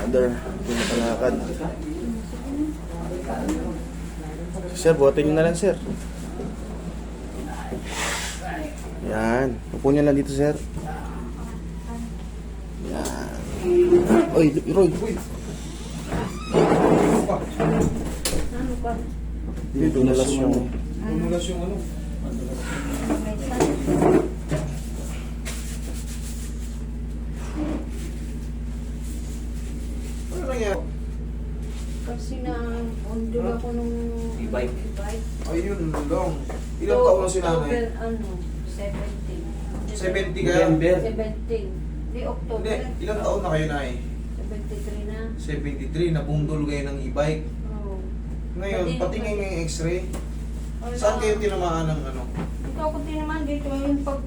mother. Hindi makalakad. Sir, buhatin nyo na lang, sir. Yan. Upo nyo lang dito, sir. Yan. Oy, Roy. Ano pa? Dulas yung... Dumulas yung ano. Ano nangyari? Kasi na-undul ako nung E-bike. e-bike. Ayun lang. Ilang taon na si nanay? Ano, 17. 70 ka? 17. Di October. Hindi, ilang taon na kayo, Nay? 73 na. 73, nabundol kayo ng e-bike. Oo. Ngayon, Pati- patingin yung x-ray. Wala. Saan kayo tinamaan ng ano? Ito ako tinaman dito yung pag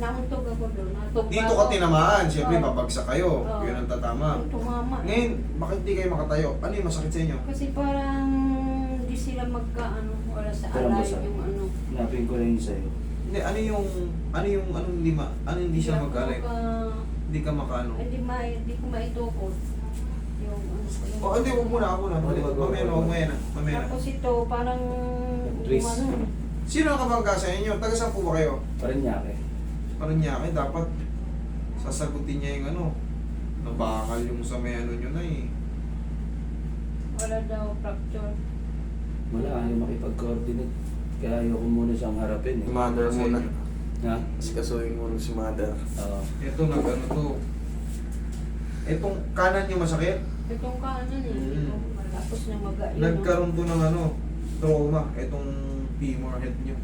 namuntog ako doon. Natugba Dito ka ako. tinamaan, siyempre Oo. babagsak kayo. Oo. Yun ang tatama. Yung tumama. Ngayon, bakit di kayo makatayo? Ano yung masakit sa inyo? Kasi parang di sila magkaano, wala sa Parang alay basa. yung ano. Hanapin ko na yun sa'yo. Hindi, anong lima? Ano hindi siya Hindi ako mag-alay? Hindi ka makano? hindi ko maitukod. Yung ano ko yung... O, hindi, huwag muna ako na. Mamaya na. Tapos ito, parang... Twist. Ano, Sino ang kabangga sa inyo? Taga saan po ba kayo? Paranaque. Parang niya kayo, dapat sasagutin niya yung ano. Nabakal yung sa may ano nyo na eh. wala daw fracture. Wala, ayaw makipag-coordinate. Kaya ayoko muna siyang harapin eh. Mother muna. Ha? Kasi kasuhin mo si mother. Oo. Ito nag-ano to. Itong kanan nyo masakit? Itong kanan eh. Tapos na mag-aino. Nagkaroon to ng ano, trauma. Itong femur head nyo.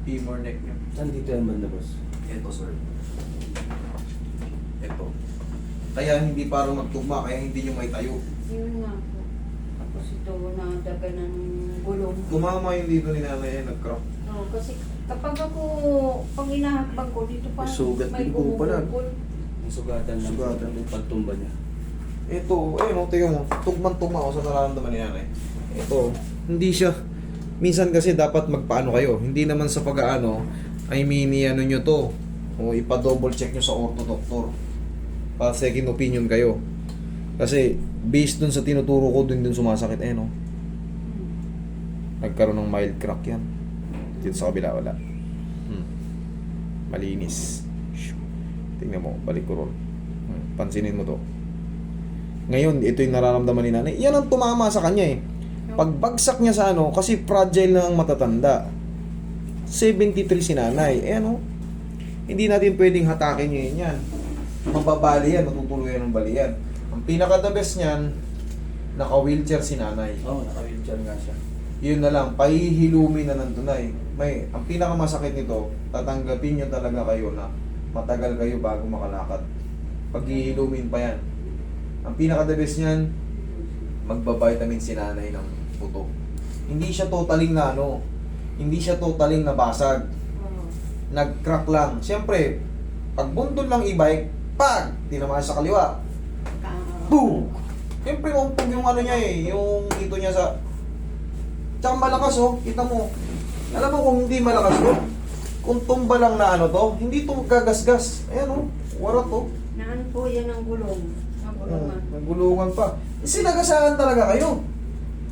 Femur neck nyo. Saan dito yung banda, boss? Ito sir. Ito. Kaya hindi parang magtugma, kaya hindi nyo may tayo. Yun nga po. Tapos ito, nadaga ng gulong. Tumama yung dito ni nanay, nag-crack. Oo, kasi kapag ako, pag hinahakbang ko, dito pa May sugat din po pala. bumubukol. Ang sugatan lang. Sugatan. Yung pagtumba niya. Ito, tingnan mo, tugman-tugma ako sa nararamdaman ni nanay. Ito, hindi siya. Minsan kasi dapat magpaano kayo. Hindi naman sa pag-aano, I mean, ano nyo to. O ipa-double check nyo sa ortho doctor. Para second opinion kayo. Kasi, based dun sa tinuturo ko, dun sumasakit no. Nagkaroon ng mild crack yan. Dito sa kabila, wala. Malinis. Tingnan mo, balik ko ron. Pansinin mo to. Ngayon, ito yung nararamdaman ni nanay. Yan ang tumama sa kanya eh. Pagbagsak niya sa ano, kasi fragile na ang matatanda. 73 si nanay. Hindi natin pwedeng hatakin niya yan. Mababali yan, matutuloy yan ng bali yan. Ang pinaka-the best niyan, naka-wheelchair si nanay. Oo, naka-wheelchair nga siya. Yun na lang, pahihilumin na ng tunay. Ang pinakamasakit nito, tatanggapin nyo talaga kayo na matagal kayo bago makalakad. Paghihilumin pa yan. Ang pinaka-the best niyan, magbabitamin si nanay ng puto. Hindi siya totaling na hindi siya totaling nabasag. Oo. Nag-crack lang. Siyempre, pag bundol ng e-bike, tinamaan sa kaliwa. Boom! Siyempre, umpog yung ano niya yung ito niya sa... Tsaka malakas kita mo. Alam mo kung hindi malakas kung tumba lang na hindi to gagasgas. Ayan warat Naan po yan ang gulong. Ang gulungan. Nagulungan pa. Sinagasaan talaga kayo.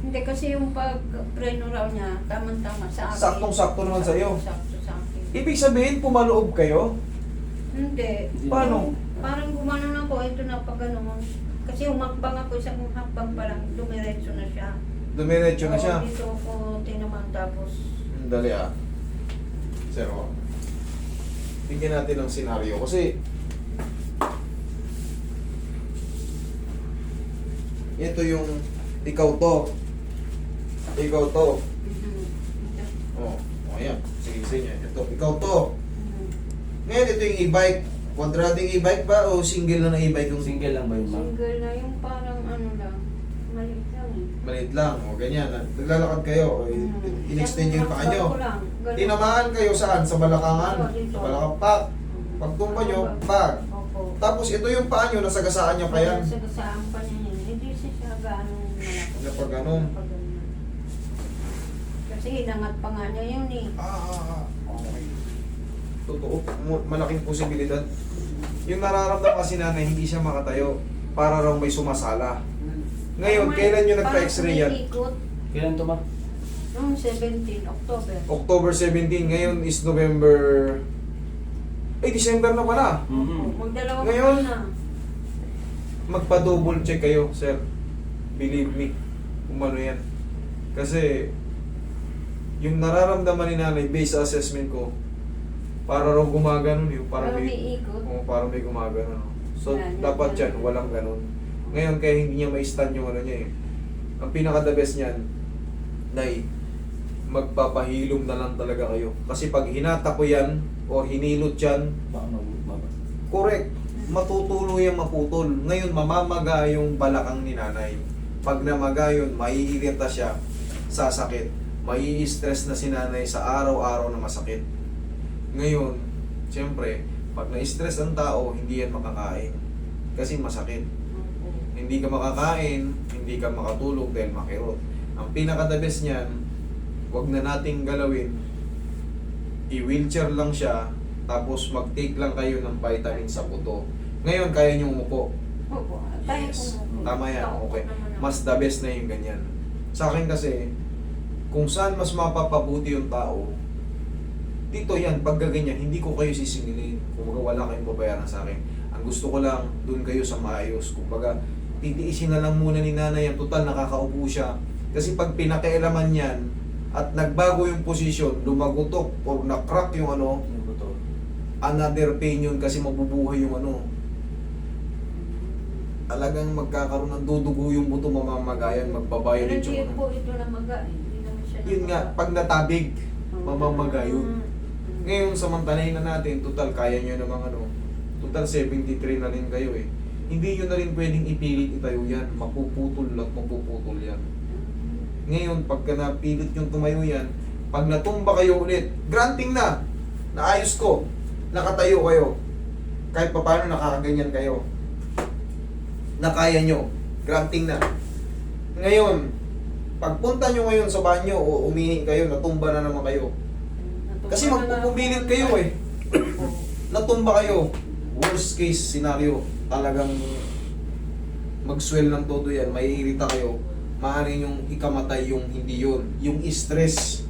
Hindi kasi yung pag-preno raw niya, tamang-tama sa akin. Saktong-sakto naman sa'yo. Sakto sa akin. Ibig sabihin, pumaloob kayo? Hindi. Paano? Parang gumanon ako, ito na pag ano. Kasi umakbang ako, isang hakbang pa lang, dumiretso na siya. Dumiretso na siya. Oo, dito ako tinaman tapos. Dali Sir, bigyan natin ng senaryo. Kasi, ito yung, ikaw to. Ayan. Sige, sige. Ito, ikaw to. Ngayon, ito yung e-bike. Quadrading e-bike ba o single na e-bike yung Single lang ba yun, ma'am? Single na yung parang ano lang, maliit lang eh. maliit lang o ganyan. Naglalakad kayo o in-extend yung paa nyo. Tinamaan kayo saan? Sa balakangan? Sa balakang pak. Pagtumpa nyo, pak. Opo. Tapos ito yung paa nyo, nasagasaan nyo pa yan. Nasagasaan pa niya yun. Hindi siya gaano malakas. Kapag ganun. Kapag ganun. Kasi hinangat pa nga niya yun eh. Okay. Totoo, malaking posibilidad. Yung nararamdaman kasi nanay, hindi siya makatayo. para raw may sumasala. Ngayon, kailan nyo nagpa-x-ray yan? Ikot. Kailan to, ma? Noong 17 October. October 17, ngayon is November... Ay, December na pala. Magdalawa Ngayon? na. Magpa-double check kayo, sir. Believe me, kung ano yan. Kasi, yung nararamdaman ni nanay, based sa assessment ko, para raw gumaganon yun. Parang may ikot. Para may gumaganon. So, Yan, dapat yan. yan, walang ganon. Ngayon, kaya hindi niya ma-stand yung ano niya eh. Ang pinaka-the best niyan, Nay, magpapahilom na lang talaga kayo. Kasi pag hinata ko yan, o hinilot yan, Baka magbaba. correct, matutuloy ang maputol. Ngayon, mamamaga yung balakang ni nanay. Pag namaga yun, maiirita siya, sasakit. Mai-stress na si nanay sa araw-araw na masakit. Ngayon, siyempre, pag na-stress ang tao, hindi yan makakain. Kasi masakit. Hindi ka makakain, hindi ka makatulog dahil makirot. Ang pinaka-the best niyan, wag na nating galawin. I-wheelchair lang siya, tapos mag-take lang kayo ng vitamin sa buto. Ngayon, kaya niyo umupo. Opo. Tayo Yes. kung Tama yan, Naupo okay. naman ako. Mas the best na yung ganyan. Sa akin kasi, kung saan mas mapapabuti yung tao, dito yan, pag gaganyan, hindi ko kayo sisingilin. Kung wala kayong babayaran sa akin. Ang gusto ko lang, dun kayo sa maayos. Kung titiisin na lang muna ni nanay yan. Total, nakakaupo siya. Kasi pag pinakialaman yan, at nagbago yung posisyon, lumagutok, or na-crack yung ano, Ano ba to? another pain yun kasi mabubuhay yung ano. Talagang magkakaroon ng dudugo yung buto, mamamagayan, magbabayolate Pero yung hindi ano. po ito namaga eh. Hindi naman siya Yun nga, namaga. pag natabig, mamamaga yun. Mm. Ngayon, samantalahin na natin, total, kaya nyo namang ano, total 73 na rin kayo eh. Hindi nyo na rin pwedeng ipilit itayo yan, mapuputol at mapuputol yan. Ngayon, pagka napilit yung tumayo yan, pag natumba kayo ulit, granting na, naayos ko, nakatayo kayo, kahit pa paano nakakaganyan kayo, na kaya nyo, granting na. Ngayon, pagpunta nyo ngayon sa banyo o umihi kayo, natumba na naman kayo. Kasi magpupumilit kayo eh. Natumba kayo. Worst case scenario, talagang mag-swell ng todo yan, maiirita kayo, maaari yung ikamatay yung hindi yun, yung stress.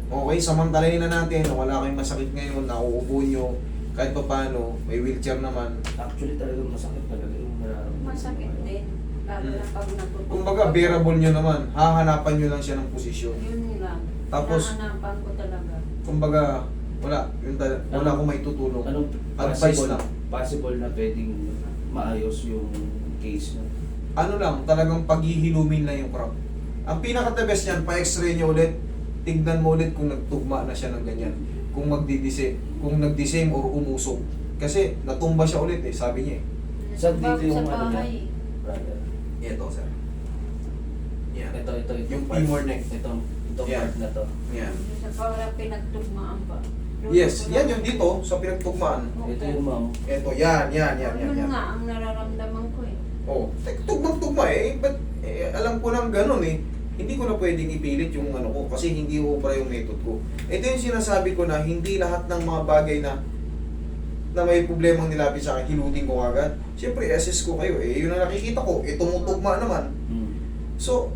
Okay, samantalahin na natin, wala kayong masakit ngayon, nauubo nyo, kahit pa paano, may wheelchair naman. Actually talagang masakit talaga yung nararamdaman. Masakit din. Lalo na pag natutuwa. Kumbaga, bearable nyo naman, hahanapan nyo lang siya ng posisyon. Yun lang. Tapos- Nahanapan ko talaga. Kumbaga, wala akong may tutulong. Anong Advice lang. possible na pwedeng maayos yung case mo? Ano lang, talagang paghihilumin lang yung crop. Ang pinaka-the best niyan, pa-x-ray nyo ulit, tignan mo ulit kung nagtugma na siya ng ganyan. Kung nag-disem or umusog. Kasi natumba siya ulit eh, sabi niya eh. Saan dito Bago yung sa ano niya? bahay. Brother. Ito, sir. Yan. Ito. Yung part. femur neck. Ito Yan. part na to. Yan. Sa para pinagtugmaan pa. Yes, yan yung dito, sa pinagtugmaan. Ito yung ma'am. Ito, yan. Yun nga ang nararamdaman ko eh. Oh, tugmang-tugma eh. But alam ko nang ganun eh. Hindi ko na pwedeng ipilit yung ano ko kasi hindi ubra yung method ko. Ito yung sinasabi ko na hindi lahat ng mga bagay na may problemang nilapit sa akin, hilutin ko agad. Siyempre, assess ko kayo eh. Yun ang nakikita ko, tumutugma naman. So,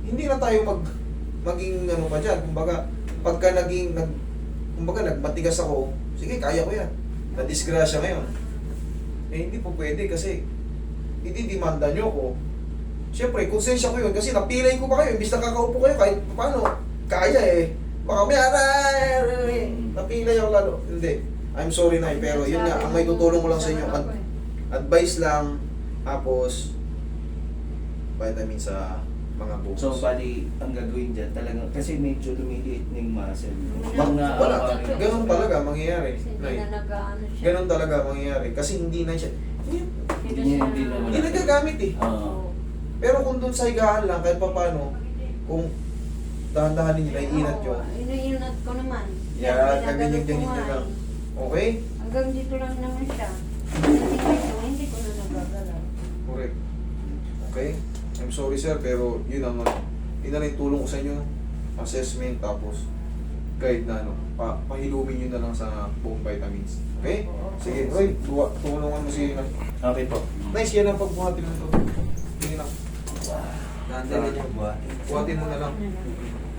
hindi na tayo maging ano pa dyan. Kumbaga, pagka nagmatigas ako, sige, kaya ko yan. Na-disgrasya ngayon. Eh, hindi po pwede kasi ididimanda nyo ko. Siyempre, konsensya ko yun kasi napilay ko pa kayo. Imbis na kakaupo kayo, kahit paano, kaya eh. Baka may napilay ako lalo. Hindi. I'm sorry na pero yun nga, ang may tutulong ko lang sa inyo. Advice lang, tapos vitamin sa mga buhos. So, bali, ang gagawin dyan talagang, kasi medyo lumiliit na yung muscle. Wala. Wala, ganun talaga mangyayari. Kasi hindi na nag-ano siya. Ganun talaga mangyayari kasi hindi na siya, Hindi hindi nagagamit eh. Oo. Pero kung dun sa higaan lang, kahit pa paano, kung dahan-dahanin nyo, naiinat nyo, Iniinat ko naman. yan, Pinagano kaganyan-ganyan ko nyo nga lang. eh. Okay? Hanggang dito lang naman siya. Hindi ko na nagagalaw. Correct. Okay? I'm sorry sir, pero yun ang tulong ko sa inyo. Assessment, tapos guide na ano, pahilumin nyo na lang sa bone vitamins. Okay? Sige, Roy, tulungan mo si Okay po. Nice, yan ang pagbuhatin mo ito. Tingin lang. Nandali niyo ba? Buhatin mo na lang. Ano na.